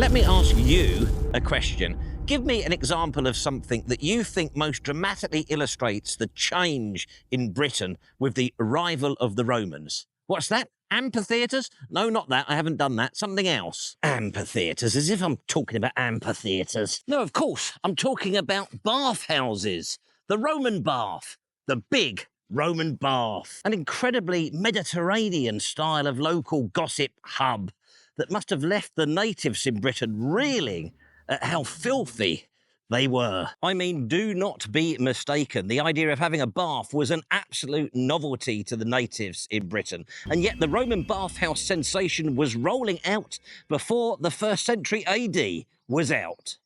Let me ask you a question. Give me an example of something that you think most dramatically illustrates the change in Britain with the arrival of the Romans. What's that? Amphitheatres? No, not that. I haven't done that. Something else. Amphitheatres, as if I'm talking about amphitheatres. No, of course, I'm talking about bathhouses. The Roman bath. The big Roman bath. An incredibly Mediterranean style of local gossip hub that must have left the natives in Britain reeling at how filthy they were. I mean, do not be mistaken. The idea of having a bath was an absolute novelty to the natives in Britain. And yet the Roman bathhouse sensation was rolling out before the 1st century AD was out.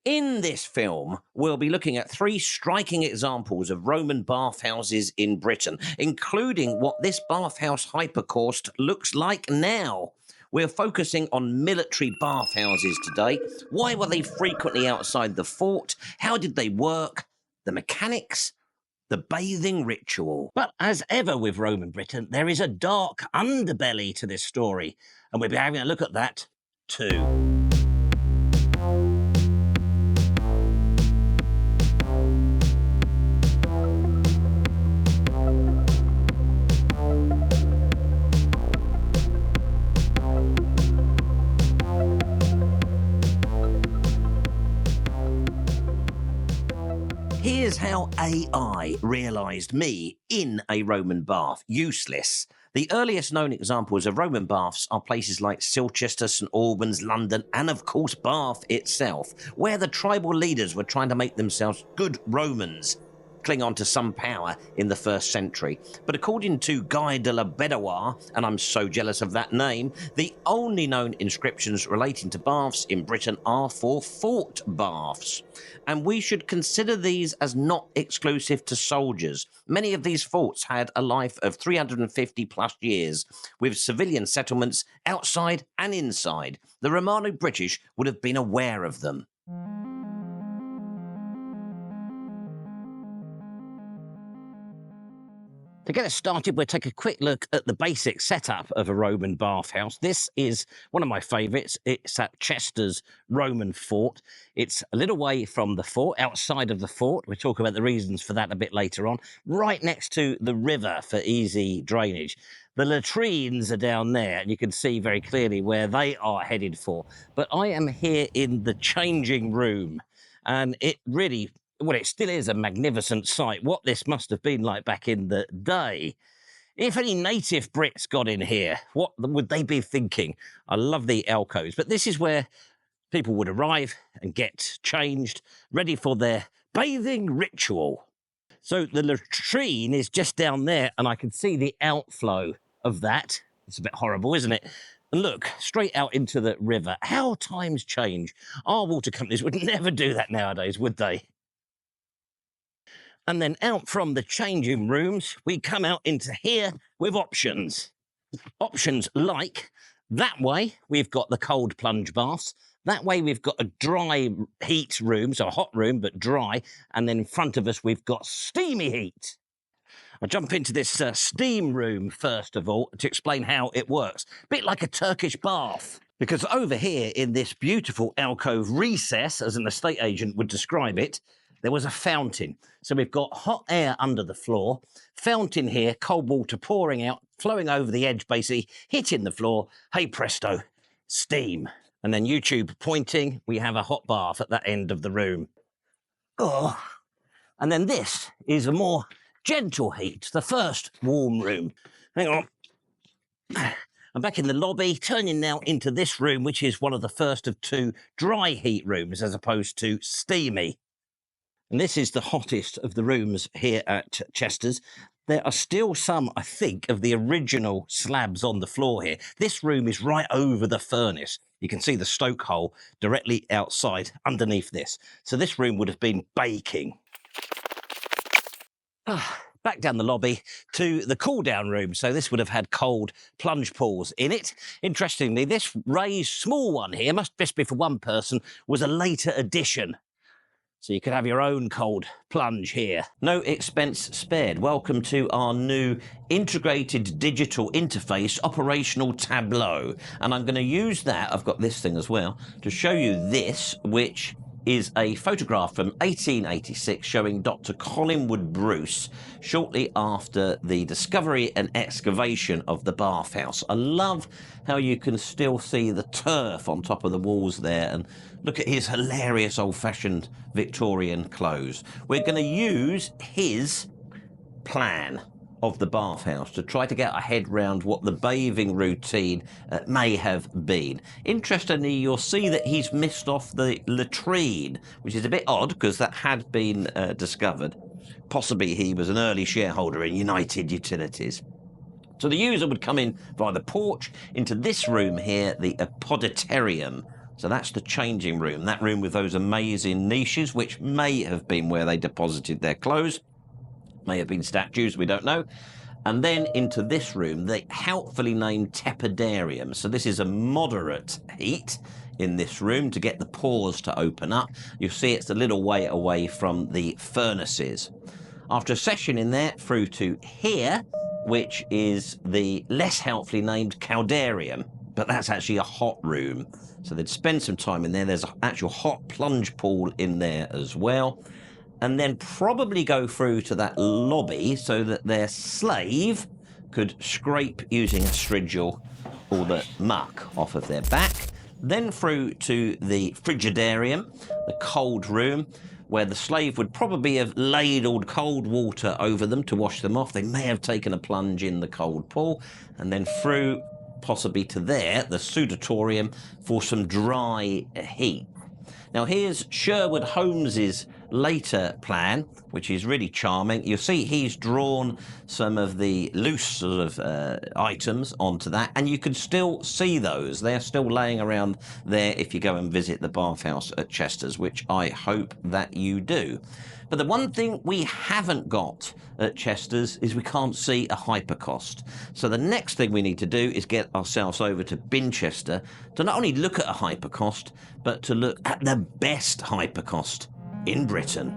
In this film, we'll be looking at 3 striking examples of Roman bathhouses in Britain, including what this bathhouse Hypocaust looks like now. We're focusing on military bathhouses today. Why were they frequently outside the fort? How did they work? The mechanics? The bathing ritual. But as ever with Roman Britain, there is a dark underbelly to this story, and we'll be having a look at that too. Here's how AI realised me in a Roman bath. Useless. The earliest known examples of Roman baths are places like Cilchester, St Albans, London, and of course Bath itself, where the tribal leaders were trying to make themselves good Romans, cling on to some power in the 1st century. But according to Guy de la Bedouar, and I'm so jealous of that name, the only known inscriptions relating to baths in Britain are for fort baths. And we should consider these as not exclusive to soldiers. Many of these forts had a life of 350 plus years, with civilian settlements outside and inside. The Romano-British would have been aware of them. To get us started, we'll take a quick look at the basic setup of a Roman bathhouse. This is one of my favourites. It's at Chester's Roman fort. It's a little way from the fort, outside of the fort. We'll talk about the reasons for that a bit later on. Right next to the river for easy drainage. The latrines are down there, and you can see very clearly where they are headed for. But I am here in the changing room, and it really... well, it still is a magnificent sight. What this must have been like back in the day. If any native Brits got in here, what would they be thinking? I love the alcoves, but this is where people would arrive and get changed, ready for their bathing ritual. So the latrine is just down there, and I can see the outflow of that. It's a bit horrible, isn't it? And look, straight out into the river. How times change. Our water companies would never do that nowadays, would they? And then out from the changing rooms, we come out into here with options. Options like, that way we've got the cold plunge baths. That way we've got a dry heat room, so a hot room, but dry. And then in front of us, we've got steamy heat. I'll jump into this steam room, first of all, to explain how it works. A bit like a Turkish bath. Because over here in this beautiful alcove recess, as an estate agent would describe it, there was a fountain. So we've got hot air under the floor, fountain here, cold water pouring out, flowing over the edge, basically hitting the floor. Hey presto, steam. And then YouTube pointing, we have a hot bath at that end of the room. Oh. And then this is a more gentle heat, the first warm room. Hang on. I'm back in the lobby, turning now into this room, which is one of the first of 2 dry heat rooms as opposed to steamy. And this is the hottest of the rooms here at Chester's. There are still some, I think, of the original slabs on the floor here. This room is right over the furnace. You can see the stoke hole directly outside underneath this. So this room would have been baking. Back down the lobby to the cool-down room. So this would have had cold plunge pools in it. Interestingly, this raised small one here, must just be for one person, was a later addition. So you could have your own cold plunge here. No expense spared. Welcome to our new integrated digital interface operational tableau. And I'm going to use that, I've got this thing as well, to show you this, which is a photograph from 1886 showing Dr. Collingwood Bruce shortly after the discovery and excavation of the bathhouse. I love how you can still see the turf on top of the walls there, and look at his hilarious old-fashioned Victorian clothes. We're going to use his plan of the bathhouse to try to get our head round what the bathing routine may have been. Interestingly, you'll see that he's missed off the latrine, which is a bit odd because that had been discovered. Possibly he was an early shareholder in United Utilities. So the user would come in via the porch into this room here, the apoditerium. So that's the changing room, that room with those amazing niches, which may have been where they deposited their clothes. May have been statues, we don't know. And then into this room, the helpfully named tepidarium. So this is a moderate heat in this room to get the pores to open up. You'll see it's a little way away from the furnaces. After a session in there, through to here, which is the less helpfully named caldarium, but that's actually a hot room. So they'd spend some time in there. There's an actual hot plunge pool in there as well. And then probably go through to that lobby so that their slave could scrape using a strigil all the muck off of their back. Then through to the frigidarium, the cold room, where the slave would probably have ladled cold water over them to wash them off. They may have taken a plunge in the cold pool. And then through possibly to there, the sudatorium, for some dry heat. Now here's Sherwood Holmes's later plan, which is really charming. You'll see he's drawn some of the loose sort of items onto that, and you can still see those. They're still laying around there if you go and visit the bathhouse at Chester's, which I hope that you do. But the one thing we haven't got at Chester's is we can't see a Hypocaust. So the next thing we need to do is get ourselves over to Binchester to not only look at a Hypocaust, but to look at the best Hypocaust in Britain.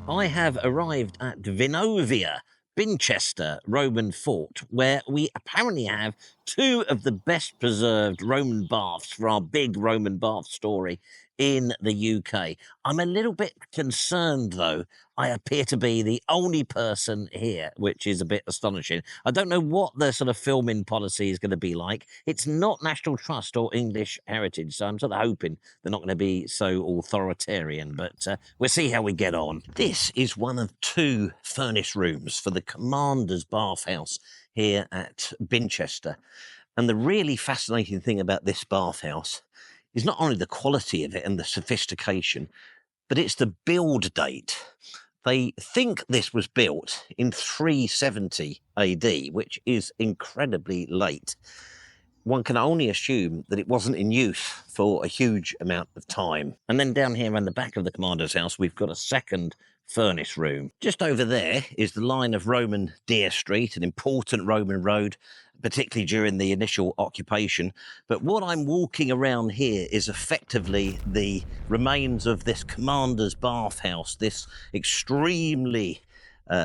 I have arrived at Vinovia, Binchester Roman fort, where we apparently have two of the best preserved Roman baths for our big Roman bath story in the UK. I'm a little bit concerned, though. I appear to be the only person here, which is a bit astonishing. I don't know what the sort of filming policy is going to be like. It's not National Trust or English Heritage, so I'm sort of hoping they're not going to be so authoritarian, but we'll see how we get on. This is one of two furnace rooms for the commander's bathhouse here at Binchester. And the really fascinating thing about this bathhouse is not only the quality of it and the sophistication, but it's the build date. They think this was built in 370 AD, which is incredibly late. One can only assume that it wasn't in use for a huge amount of time. And then down here around the back of the commander's house, we've got a second furnace room. Just over there is the line of Roman Deer Street, an important Roman road, particularly during the initial occupation. But what I'm walking around here is effectively the remains of this commander's bathhouse, this extremely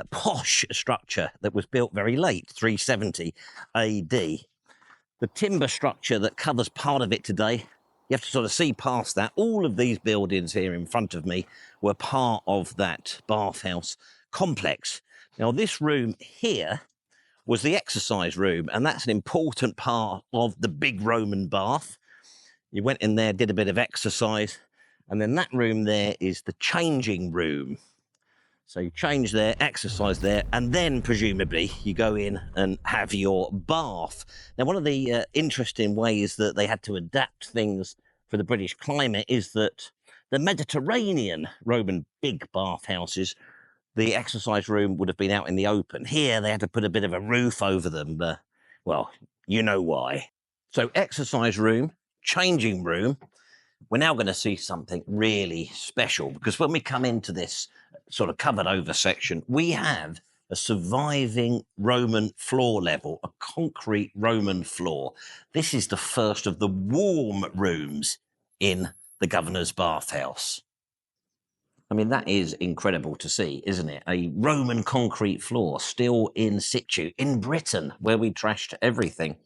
posh structure that was built very late, 370 AD. The timber structure that covers part of it today, you have to sort of see past that. All of these buildings here in front of me were part of that bathhouse complex. Now, this room here was the exercise room, and that's an important part of the big Roman bath. You went in there, did a bit of exercise, and then that room there is the changing room. So you change there, exercise there, and then presumably you go in and have your bath. Now, one of the interesting ways that they had to adapt things for the British climate is that the Mediterranean Roman big bathhouses, the exercise room would have been out in the open. Here, they had to put a bit of a roof over them. Well, you know why. So exercise room, changing room. We're now going to see something really special, because when we come into this sort of covered over section, we have a surviving Roman floor level, a concrete Roman floor. This is the first of the warm rooms in the governor's bathhouse. I mean, that is incredible to see, isn't it? A Roman concrete floor still in situ in Britain, where we trashed everything.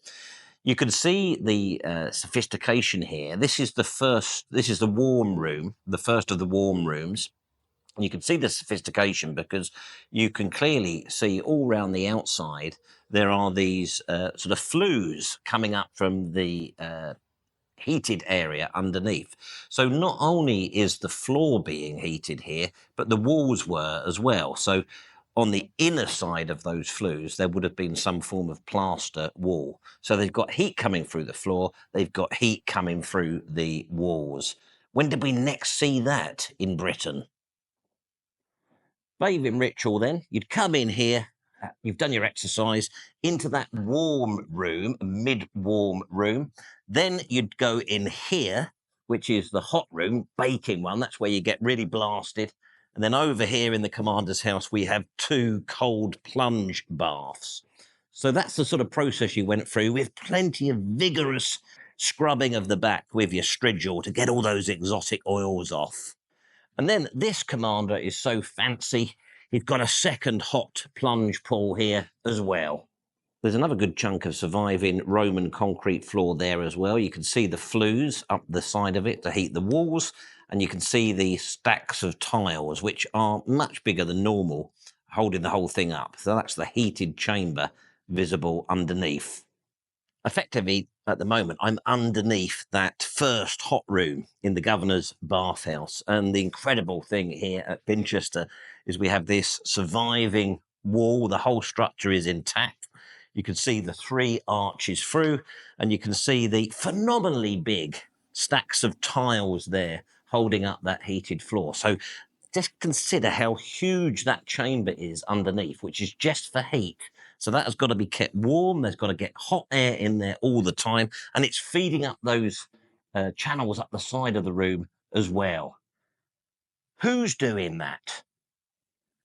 You can see the sophistication here. This is the warm room, the first of the warm rooms. And you can see the sophistication because you can clearly see all around the outside, there are these sort of flues coming up from the heated area underneath. So not only is the floor being heated here, but the walls were as well. So on the inner side of those flues, there would have been some form of plaster wall. So they've got heat coming through the floor, they've got heat coming through the walls. When did we next see that in Britain? Bathing ritual then, you'd come in here, you've done your exercise, into that warm room, mid-warm room. Then you'd go in here, which is the hot room, baking one. That's where you get really blasted. And then over here in the commander's house, we have 2 cold plunge baths. So that's the sort of process you went through with plenty of vigorous scrubbing of the back with your strigil to get all those exotic oils off. And then this commander is so fancy, he's got a second hot plunge pool here as well. There's another good chunk of surviving Roman concrete floor there as well. You can see the flues up the side of it to heat the walls, and you can see the stacks of tiles, which are much bigger than normal, holding the whole thing up. So that's the heated chamber visible underneath. Effectively, at the moment, I'm underneath that first hot room in the governor's bathhouse. And the incredible thing here at Binchester is we have this surviving wall. The whole structure is intact. You can see the 3 arches through, and you can see the phenomenally big stacks of tiles there holding up that heated floor. So just consider how huge that chamber is underneath, which is just for heat. So that has got to be kept warm. There's got to get hot air in there all the time. And it's feeding up those channels up the side of the room as well. Who's doing that?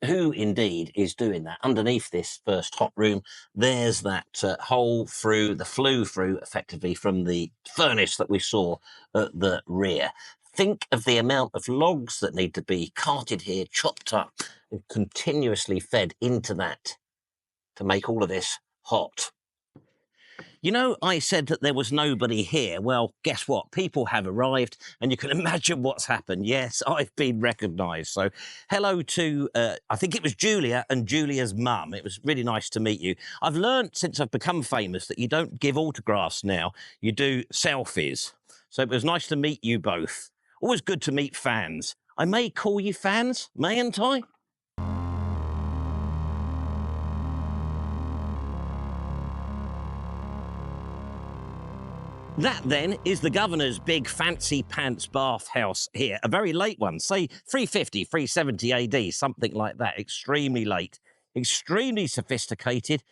Who indeed is doing that? Underneath this first hot room, there's that hole through, the flue through, effectively, from the furnace that we saw at the rear. Think of the amount of logs that need to be carted here, chopped up, and continuously fed into that to make all of this hot. You know, I said that there was nobody here. Well, guess what? People have arrived, and you can imagine what's happened. Yes, I've been recognised. So hello to, I think it was Julia and Julia's mum. It was really nice to meet you. I've learned since I've become famous that you don't give autographs now. You do selfies. So it was nice to meet you both. Always good to meet fans. I may call you fans, mayn't I? That, then, is the governor's big fancy pants bathhouse here. A very late one, say 350, 370 AD, something like that. Extremely late, extremely sophisticated.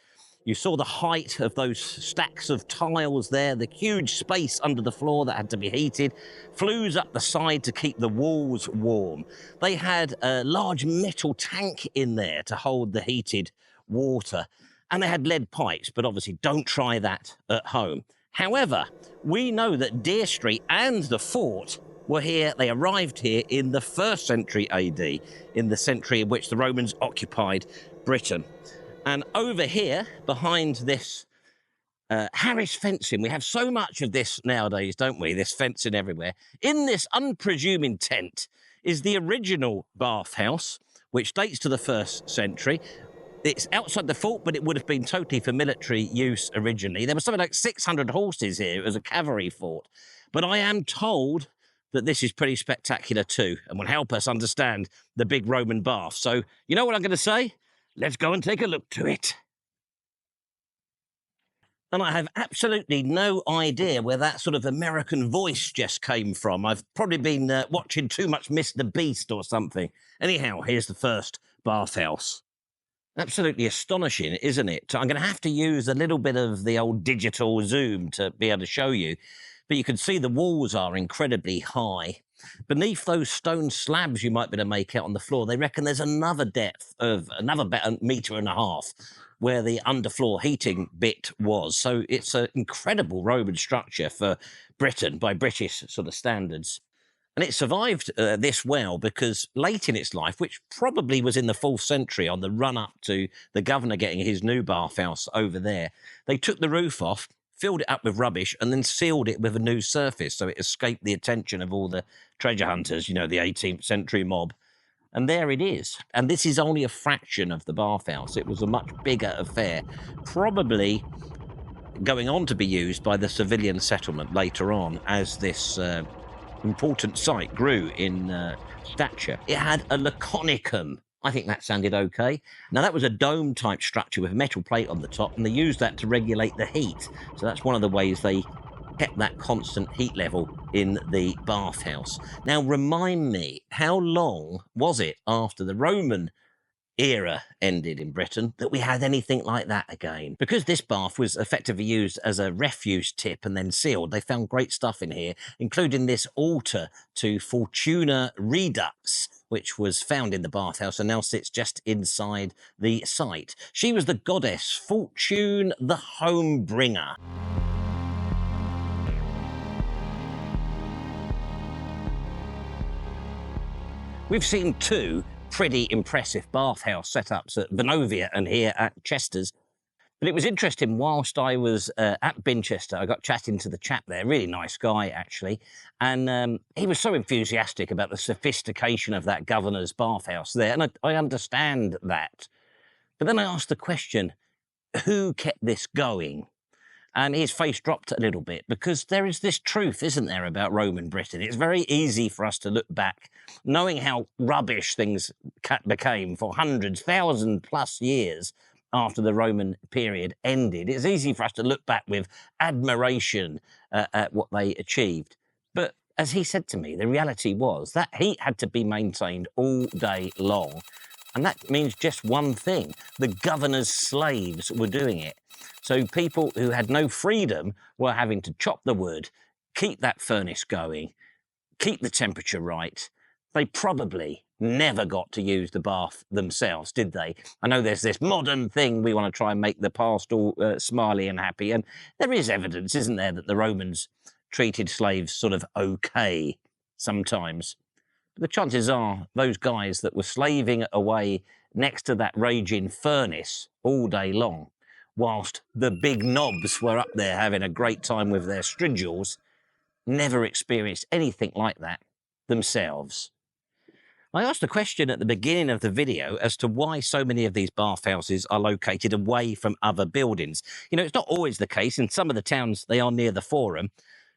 You saw the height of those stacks of tiles there, the huge space under the floor that had to be heated, flues up the side to keep the walls warm. They had a large metal tank in there to hold the heated water, and they had lead pipes, but obviously don't try that at home. However, we know that Deer Street and the fort were here. They arrived here in the 1st century AD, in the century in which the Romans occupied Britain. And over here, behind this Harris fencing, we have so much of this nowadays, don't we? This fencing everywhere. In this unpresuming tent is the original bathhouse, which dates to the 1st century. It's outside the fort, but it would have been totally for military use originally. There was something like 600 horses here. It was a cavalry fort. But I am told that this is pretty spectacular too, and will help us understand the big Roman bath. So, you know what I'm going to say? Let's go and take a look to it. And I have absolutely no idea where that sort of American voice just came from. I've probably been watching too much Mr. Beast or something. Anyhow, here's the first bathhouse. Absolutely astonishing, isn't it? I'm going to have to use a little bit of the old digital zoom to be able to show you. But you can see the walls are incredibly high. Beneath those stone slabs you might be able to make out on the floor, they reckon there's another depth of another metre and a half where the underfloor heating bit was. So it's an incredible Roman structure for Britain by British sort of standards. And it survived this well because late in its life, which probably was in the 4th century on the run-up to the governor getting his new bathhouse over there, they took the roof off, filled it up with rubbish, and then sealed it with a new surface so it escaped the attention of all the treasure hunters, you know, the 18th century mob. And there it is. And this is only a fraction of the bathhouse. It was a much bigger affair, probably going on to be used by the civilian settlement later on as this important site grew in stature. It had a laconicum. I think that sounded okay. Now, that was a dome-type structure with a metal plate on the top, and they used that to regulate the heat. So that's one of the ways they kept that constant heat level in the bathhouse. Now, remind me, how long was it after the Roman era ended in Britain that we had anything like that again? Because this bath was effectively used as a refuse tip and then sealed, they found great stuff in here, including this altar to Fortuna Redux, which was found in the bathhouse and now sits just inside the site. She was the goddess Fortune the Homebringer. We've seen two pretty impressive bathhouse setups at Vinovia and here at Chester's. But it was interesting, whilst I was at Binchester, I got chatting to the chap there, really nice guy, actually, and he was so enthusiastic about the sophistication of that governor's bathhouse there, and I understand that. But then I asked the question, who kept this going? And his face dropped a little bit, because there is this truth, isn't there, about Roman Britain? It's very easy for us to look back, knowing how rubbish things became for hundreds, 1,000+ years after the Roman period ended. It's easy for us to look back with admiration at what they achieved. But as he said to me, the reality was that heat had to be maintained all day long. And that means just one thing: the governor's slaves were doing it. So people who had no freedom were having to chop the wood, keep that furnace going, keep the temperature right. They probably never got to use the bath themselves, did they? I know there's this modern thing, we want to try and make the past all smiley and happy, and there is evidence, isn't there, that the Romans treated slaves sort of okay sometimes. But the chances are those guys that were slaving away next to that raging furnace all day long, whilst the big knobs were up there having a great time with their strigils, never experienced anything like that themselves. I asked a question at the beginning of the video as to why so many of these bathhouses are located away from other buildings. You know, it's not always the case. In some of the towns, they are near the Forum.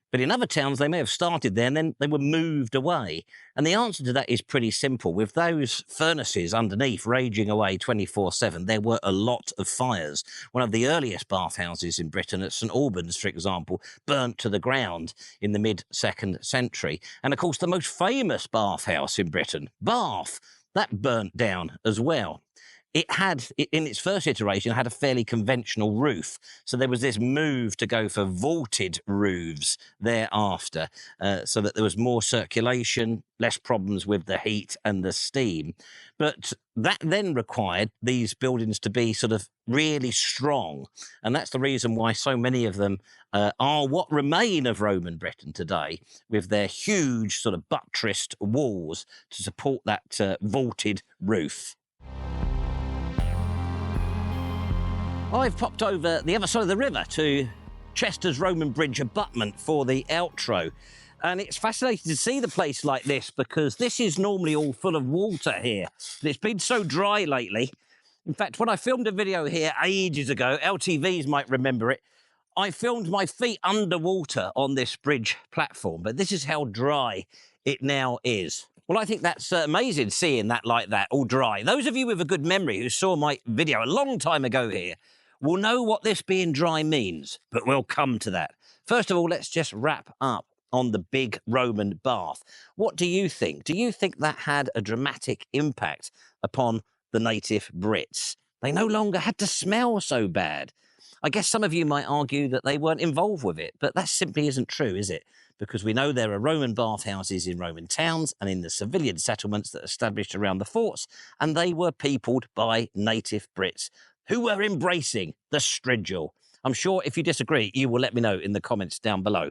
But in other towns, they may have started there and then they were moved away. And the answer to that is pretty simple. With those furnaces underneath raging away 24/7, there were a lot of fires. One of the earliest bathhouses in Britain at St Albans, for example, burnt to the ground in the mid-2nd century. And of course, the most famous bathhouse in Britain, Bath, that burnt down as well. It had, in its first iteration, had a fairly conventional roof. So there was this move to go for vaulted roofs thereafter, so that there was more circulation, less problems with the heat and the steam. But that then required these buildings to be sort of really strong. And that's the reason why so many of them are what remain of Roman Britain today, with their huge sort of buttressed walls to support that vaulted roof. I've popped over the other side of the river to Chester's Roman Bridge abutment for the outro. And it's fascinating to see the place like this, because this is normally all full of water here. But it's been so dry lately. In fact, when I filmed a video here ages ago, LTVs might remember it, I filmed my feet underwater on this bridge platform. But this is how dry it now is. Well, I think that's amazing, seeing that like that, all dry. Those of you with a good memory who saw my video a long time ago here will know what this being dry means, but we'll come to that. First of all, let's just wrap up on the big Roman bath. What do you think? Do you think that had a dramatic impact upon the native Brits? They no longer had to smell so bad. I guess some of you might argue that they weren't involved with it, but that simply isn't true, is it? Because we know there are Roman bathhouses in Roman towns and in the civilian settlements that established around the forts, and they were peopled by native Brits who were embracing the stridule. I'm sure if you disagree, you will let me know in the comments down below.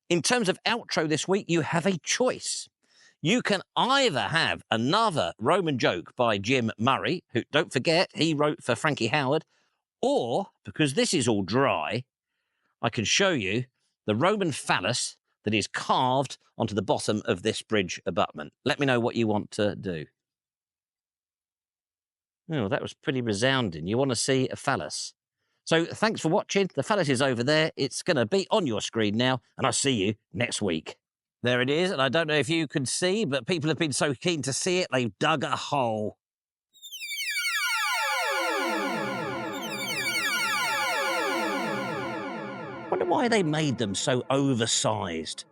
In terms of outro this week, you have a choice. You can either have another Roman joke by Jim Murray, who, don't forget, he wrote for Frankie Howard, or, because this is all dry, I can show you the Roman phallus that is carved onto the bottom of this bridge abutment. Let me know what you want to do. Oh, that was pretty resounding. You want to see a phallus? So thanks for watching. The phallus is over there. It's going to be on your screen now, and I'll see you next week. There it is, and I don't know if you can see, but people have been so keen to see it, they've dug a hole. I wonder why they made them so oversized.